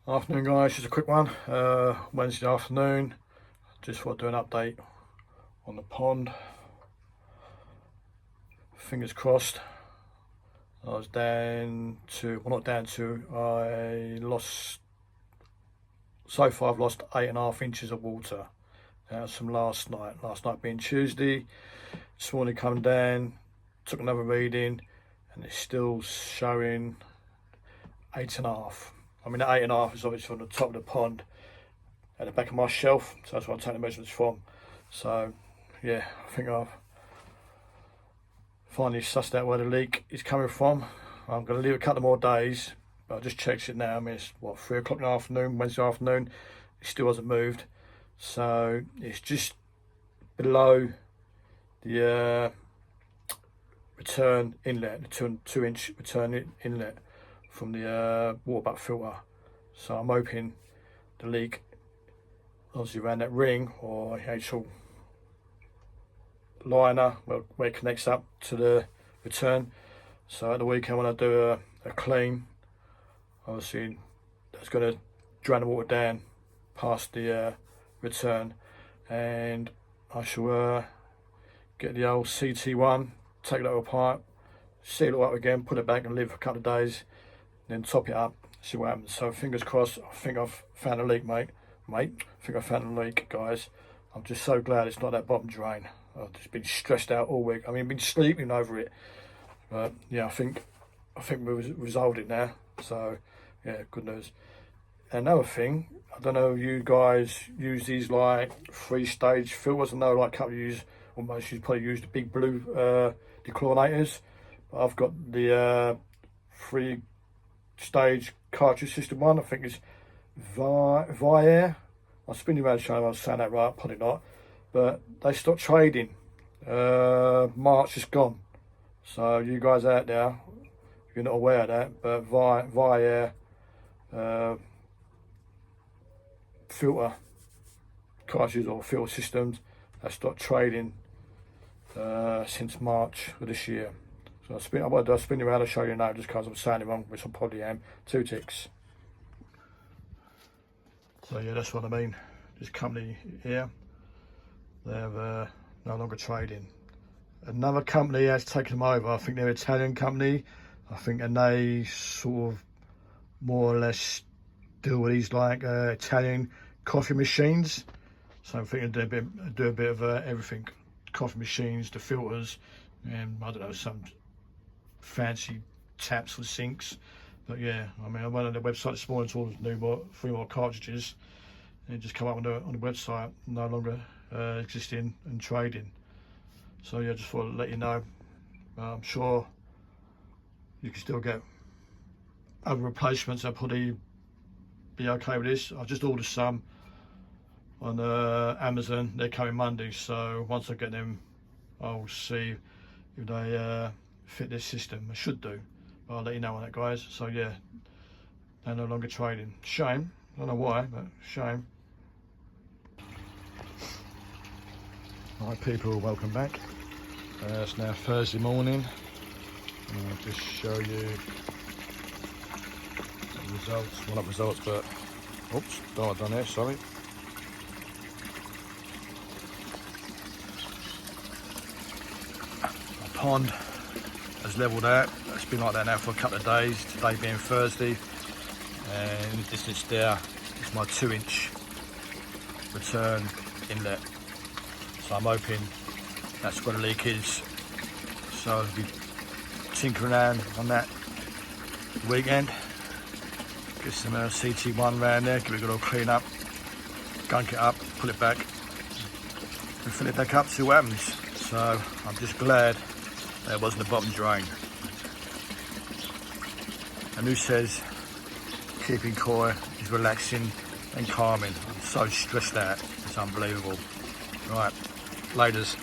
Afternoon guys, just a quick one. Wednesday afternoon, just thought I'd do an update on the pond. Fingers crossed. I was down to, well, not down to, I lost, so far I've lost 8.5 inches of water. That's from last night being Tuesday. This morning coming down, took another reading, and it's still showing 8.5. I mean, the 8.5 is obviously from the top of the pond at the back of my shelf, so that's where I take the measurements from. So yeah, I think I've finally sussed out where the leak is coming from. I'm going to leave it a couple more days, but I just checked it now. I mean, it's what, 3 o'clock in the afternoon, Wednesday afternoon. It still hasn't moved, so it's just below the return inlet, the 2-inch return inlet from the water butt filter. So I'm hoping the leak obviously around that ring or actual liner where it connects up to the return. So at the weekend when I do a clean, obviously that's going to drain the water down past the return, and I shall get the old CT1, take that apart, seal it up again, put it back and leave for a couple of days, then top it up, see what happens. So fingers crossed. I think I've found a leak, mate. I think I found a leak, guys. I'm just so glad it's not that bottom drain. I've just been stressed out all week. I mean, I've been sleeping over it, but yeah, I think we've resolved it now. So yeah, good news. Another thing, I don't know if you guys use these like 3-stage filters. I know like a couple of you use, or most of you probably use the big blue dechlorinators, but I've got the 3-stage cartridge system one. I think it's Viair. I'll spin you around showing I was saying that right, probably not. But they stopped trading. March is gone. So you guys out there, if you're not aware of that, but Viair filter cartridges or filter systems have stopped trading since March of this year. So I'll spin you around and show you now, just because I'm saying it wrong, which I probably am. 2 ticks. So yeah, that's what I mean. This company here, they're no longer trading. Another company has taken them over. I think they're an Italian company. I think, and they sort of more or less deal with these like Italian coffee machines. So I'm thinking they do a bit of everything. Coffee machines, the filters, and I don't know, some fancy taps for sinks. But yeah, I mean, I went on the website this morning to order 3 more cartridges, and it just come up on the website, no longer existing and trading. So yeah, just thought I'd let you know. I'm sure you can still get other replacements. I'll probably be okay with this. I've just ordered some on Amazon. They're coming Monday, so once I get them, I'll see if they fit this system. I should do. I'll let you know on that, guys. So yeah, they're no longer trading. Shame. I don't know why, but shame. Hi people, welcome back. It's now Thursday morning, and I'll just show you the results. Well, not results, but oops, don't I've done there, sorry. A pond has levelled out. It's been like that now for a couple of days, today being Thursday. And in the distance there is my 2-inch return inlet. So I'm hoping that's where the leak is. So I'll be tinkering around on that weekend. Get some CT1 round there, give it a good old clean up, gunk it up, pull it back, and fill it back up, see what happens. So I'm just glad that it wasn't the bottom drain. And who says keeping koi is relaxing and calming? I'm so stressed out, it's unbelievable. Right, laters.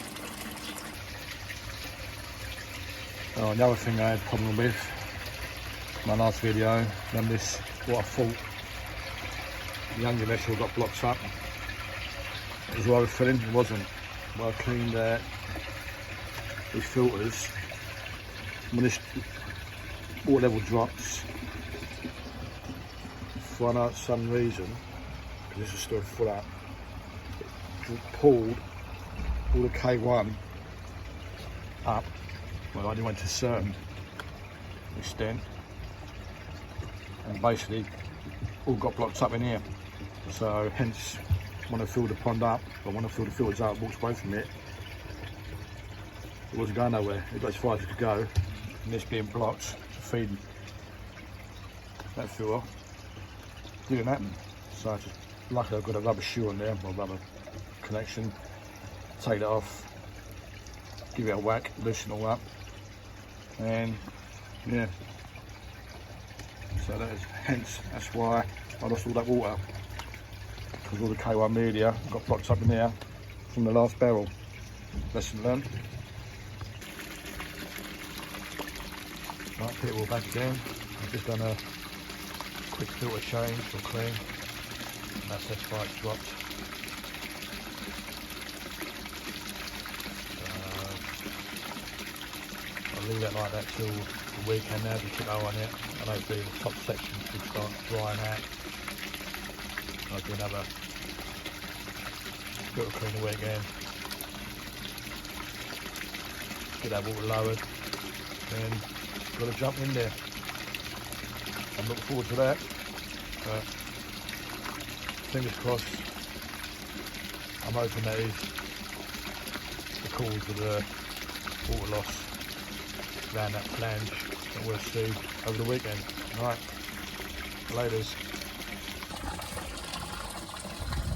Oh, another thing I had a problem with my last video, remember this, what I thought the younger vessel got blocked up. It was overfilling, it wasn't. Well, I cleaned these filters. When this water level drops, for some reason, because this is still full up, it pulled all the K1 up. Well, I only went to a certain extent, and basically all got blocked up in here. So hence, when I filled the pond up, or when I filled the filters up, walked away from it, it wasn't going nowhere. It got as far as it could go, and this being blocked to feed that filter didn't happen. So I just, luckily I've got a rubber shoe on there, or rubber connection. Take it off, give it a whack, loosen it all up, and yeah. So that is, hence, that's why I lost all that water, because all the K1 media got blocked up in there from the last barrel. Lesson learned. Right, put it all back again. I've just done a quick filter change or clean, and that's why it's dropped. I'll leave it like that till the weekend now to keep an eye on it, and hopefully the top section should start drying out. I'll do another filter clean the weekend, get that water lowered, then got to jump in there. I'm looking forward to that, but fingers crossed. I'm hoping that is the cause of the water loss around that flange that we'll see over the weekend. Right, laters.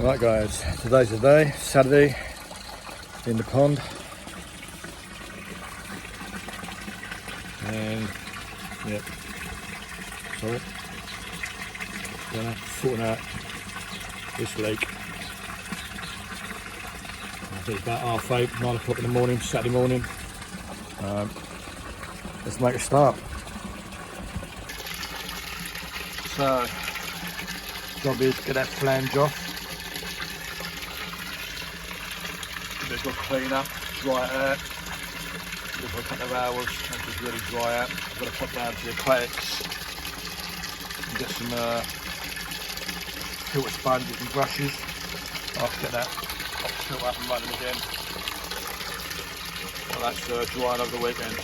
Right guys, today's the day, Saturday, in the pond. And yep, sorry, sorting out this lake. I think it's about 8:30, 9 o'clock in the morning, Saturday morning. Let's make a start. So, job is get that flange off. Give it a good clean up, dry it out. Give it a couple of hours, and just really dry out. I've got to pop down to the aquatics and get some filter sponges and brushes. I'll get that filter up and running again. Well, that's drying over the weekend.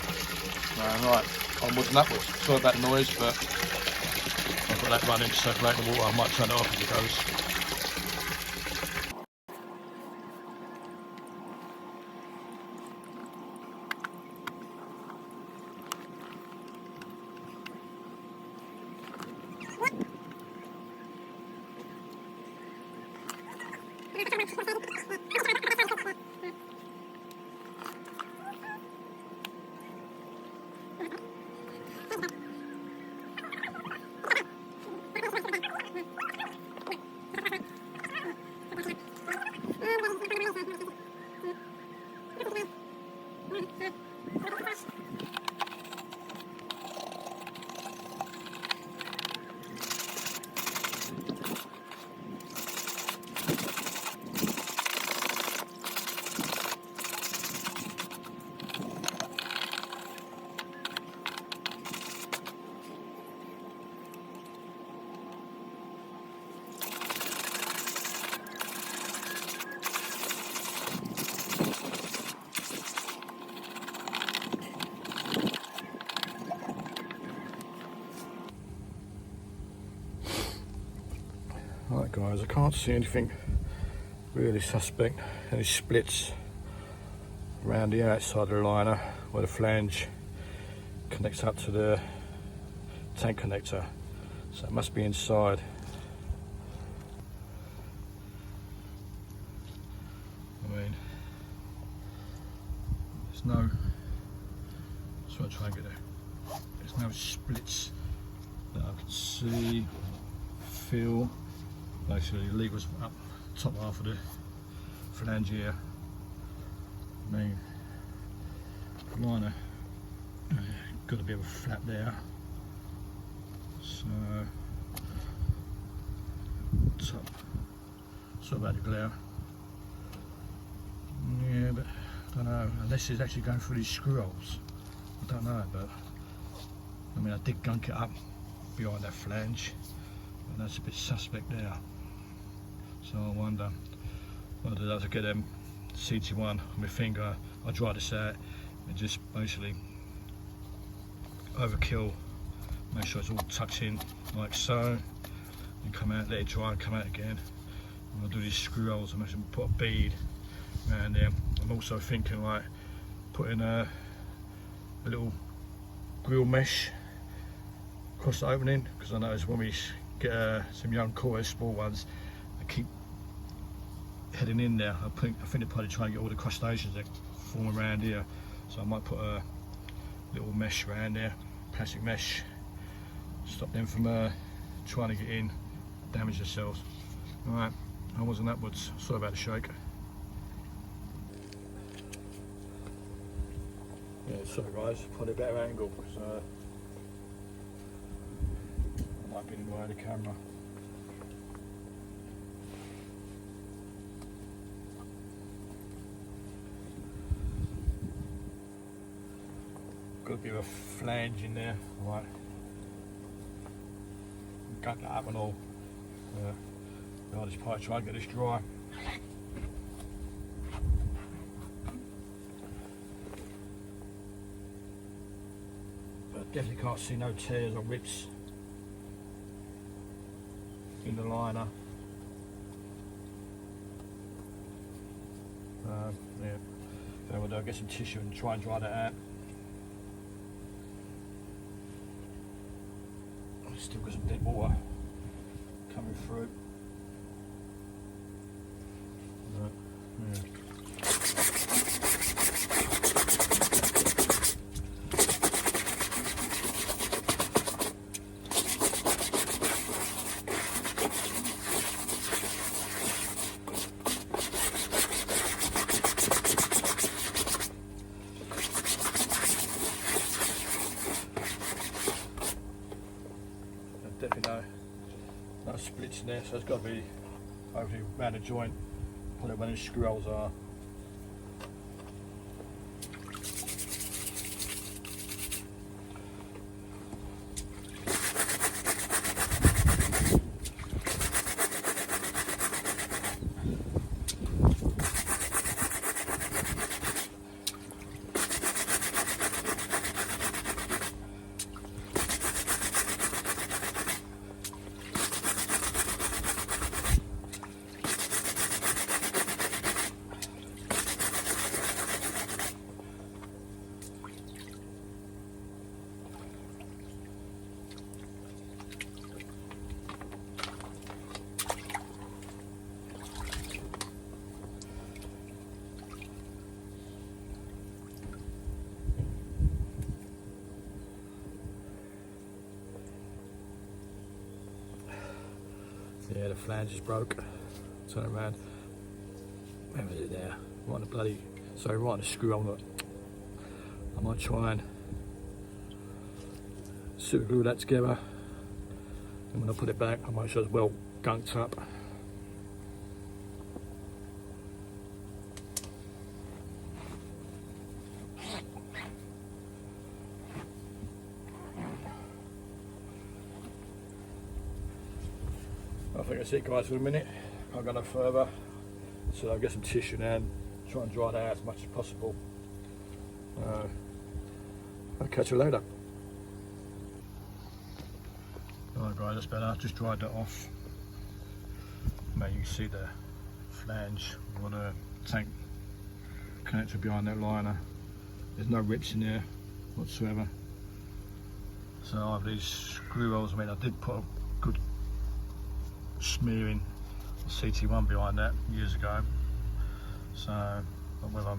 Right, onwards and upwards. Sorry about the noise, but I've got that running to circulate the water. I might turn it off as it goes. Right guys, I can't see anything really suspect. Any splits around the outside of the liner where the flange connects up to the tank connector, so it must be inside. I mean, there's no, that's what I try and get there. There's no splits that I can see, feel. Basically the lead was up top half of the flange here. I mean, liner got a bit of a flap there, so top, sort of out the glare. Yeah, but I don't know, unless it's actually going through these screw holes. I don't know, but I mean, I did gunk it up behind that flange, and that's a bit suspect there. So I wonder what I did to get them CT1 on my finger. I dried this out and just basically overkill, make sure it's all tucked in like so, and come out, let it dry and come out again. And I'll do these screw holes. I'm actually put a bead around there. I'm also thinking like putting a little grill mesh across the opening, because I notice when we get some young koi, small ones, they keep heading in there. I think they're probably trying to get all the crustaceans that form around here, so I might put a little mesh around there, plastic mesh, stop them from trying to get in, damage themselves. Alright, onwards and upwards. Sorry about the shake. Yeah, sorry guys, probably a better angle, so I might be in the way of the camera. Got a bit of a flange in there, right? Gunk that up and all. I'll just probably try and get this dry. But definitely can't see no tears or rips in the liner. Yeah, so we'll get some tissue and try and dry that out. Still got some dead water coming through. Yeah. Definitely no splits in there, so it's got to be hopefully around the joint, probably where those screw holes are. Yeah, the flange is broke. Turn it around. Where was it there? Right on the bloody, sorry, right on the screw hole. I might try and super glue that together. And when I put it back, I might sure it's well gunked up. I think that's it guys for a minute. I'll go no further, so I'll get some tissue now and try and dry that out as much as possible. I'll catch you later. Alright guys, that's better. I've just dried that off. Mate, you can see the flange or the tank connector behind that liner. There's no rips in there whatsoever. So I have these screw holes. I mean, I did put a good smearing CT1 behind that years ago. So whether I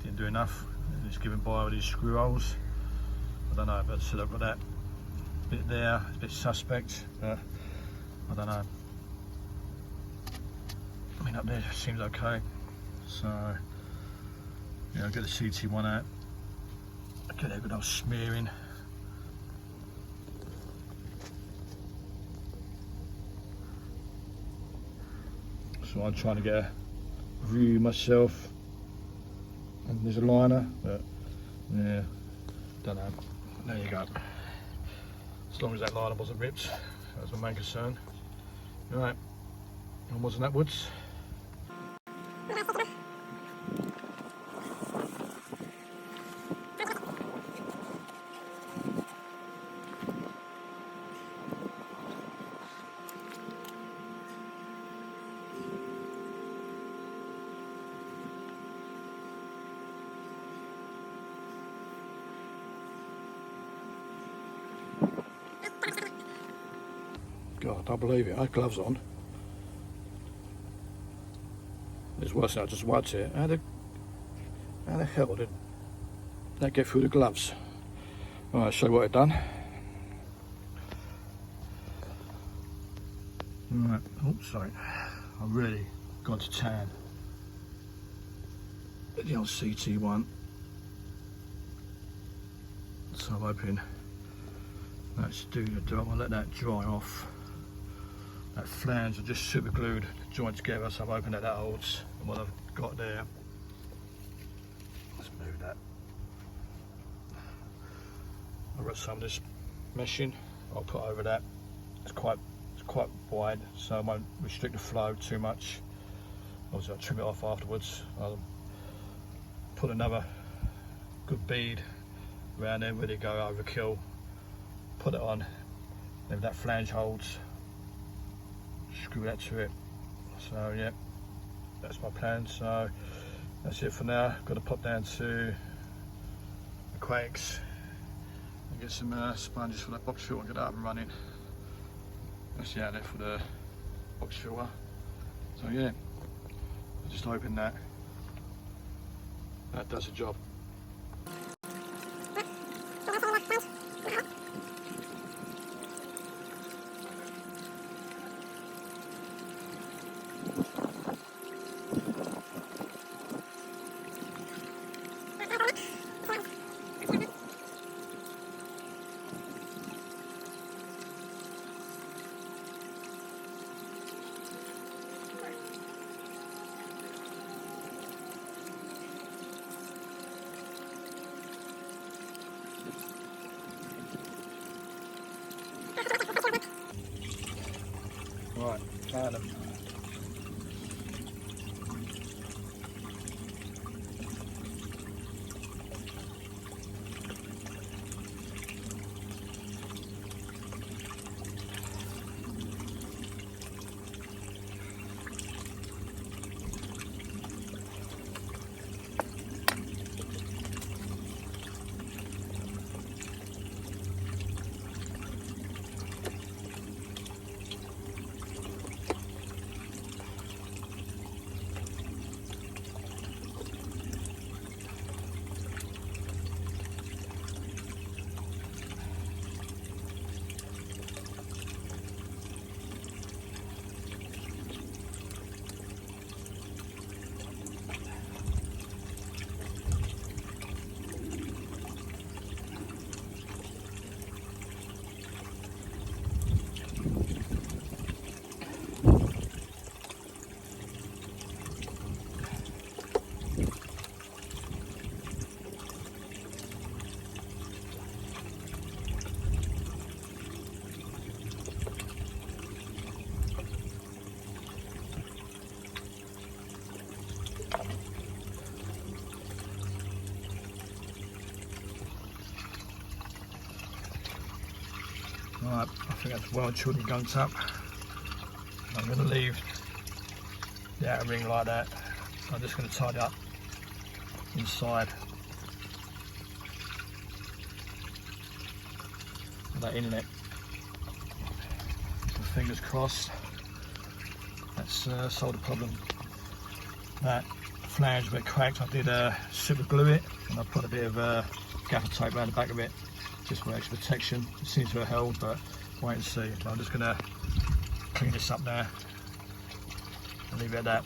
didn't do enough, just giving by with these screw holes, I don't know. But still, I've got that bit there. It's a bit suspect, but I don't know. I mean, up there seems okay. So yeah, I'll get the CT1 out. I'll get that good old smearing. So I'm trying to get a view myself, and there's a liner, but yeah, don't know. There you go. As long as that liner wasn't ripped, that was my main concern. Right, onwards and upwards. God, I don't believe it. I had gloves on. It's worse than I just wiped it. How the hell did that get through the gloves? Alright, I'll show you what I've done. Right, oh sorry. I really got to tan. The old CT1. So I'm hoping that's do the job. I'll let that dry off. That flange are just super glued, joined together, so I'm hoping that holds. And what I've got there, let's move that. I've got some of this meshing I'll put over that. It's quite wide, so I won't restrict the flow too much. Obviously I'll trim it off afterwards. I'll put another good bead around there, ready to go overkill. Put it on, then if that flange holds, screw that to it. So yeah, that's my plan. So that's it for now. Got to pop down to the Quakes and get some sponges for that box filter and get that up and running. That's the outlet for the box filter. So yeah, I'm just hoping that does the job. Right, found them. Right, I think that's well and truly gunked up. I'm going to leave the outer ring like that. So I'm just going to tidy up inside that inlet. So fingers crossed that's solved the problem. That flange a bit cracked, I did super glue it, and I put a bit of gaffer tape around the back of it just for extra protection. It seems to have held, but wait and see. I'm just going to clean this up now and leave it at that.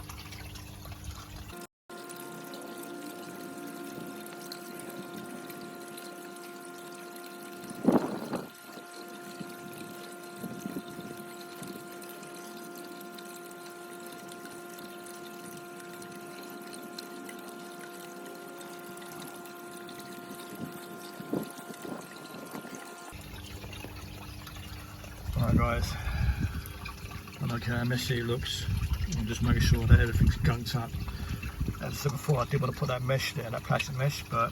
Alright guys, I don't care how messy it looks, I'm just making sure that everything's gunked up. As I said before, I did want to put that mesh there, that plastic mesh, but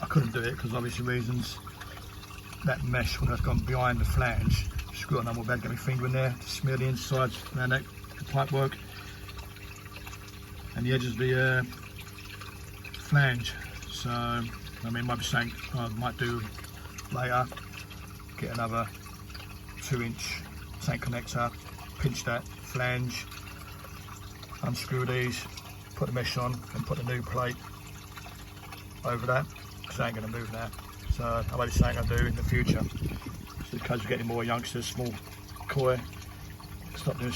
I couldn't do it because obvious reasons. That mesh would have gone behind the flange. Screw it on, I'm about to get my finger in there to smear the insides around the pipe work and the edges of the flange. So, I mean, might be something I might do later, get another 2-inch tank connector, pinch that flange, unscrew these, put the mesh on and put the new plate over that, because it ain't going to move now. So I might be something I'll do in the future. So because we're getting more youngsters, small koi, stop doing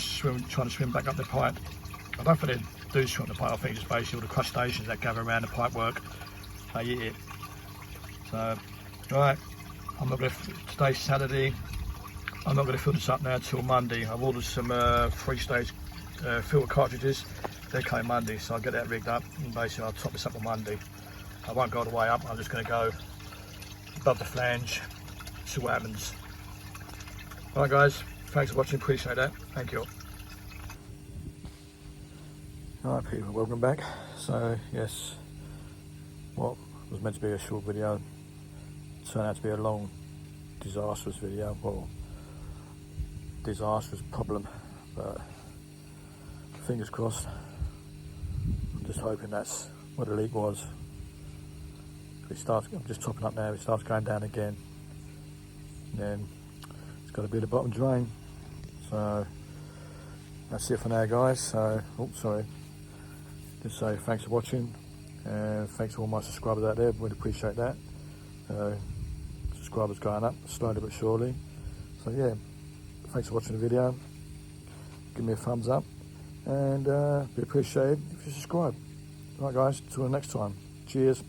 trying to swim back up the pipe. I don't think they do swim up the pipe, I think it's basically all the crustaceans that gather around the pipe work, they eat it. So, right, I'm not going to, today's Saturday, I'm not going to fill this up now until Monday. I've ordered some 3-stage filter cartridges. They're coming Monday, so I'll get that rigged up and basically I'll top this up on Monday. I won't go all the way up, I'm just going to go above the flange, see what happens. Alright guys, thanks for watching, appreciate that, thank you. Alright people, welcome back. So yes, what was meant to be a short video turned out to be a long, disastrous video. Well, disastrous problem, but fingers crossed. I'm just hoping that's what the leak was. It starts, I'm just topping up now, it starts going down again, and then it's got to be the bottom drain. So that's it for now guys. So, oh sorry, just say thanks for watching, and thanks to all my subscribers out there, really appreciate that. Subscribers going up slowly but surely. So yeah, thanks for watching the video, give me a thumbs up, and be appreciated if you subscribe. Alright guys, till the next time, cheers.